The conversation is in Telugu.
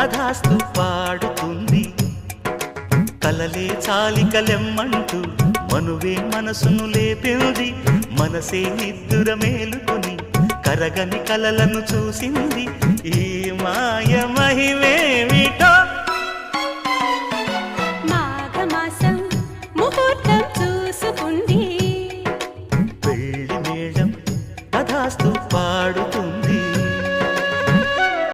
తధాస్తు పాడుతుంది. కలలే చాలికలెమ్మంటూ మనువే మనసును లేపింది. మనసే నిద్దుర మేలుకొని కరగని కలలను చూసింది.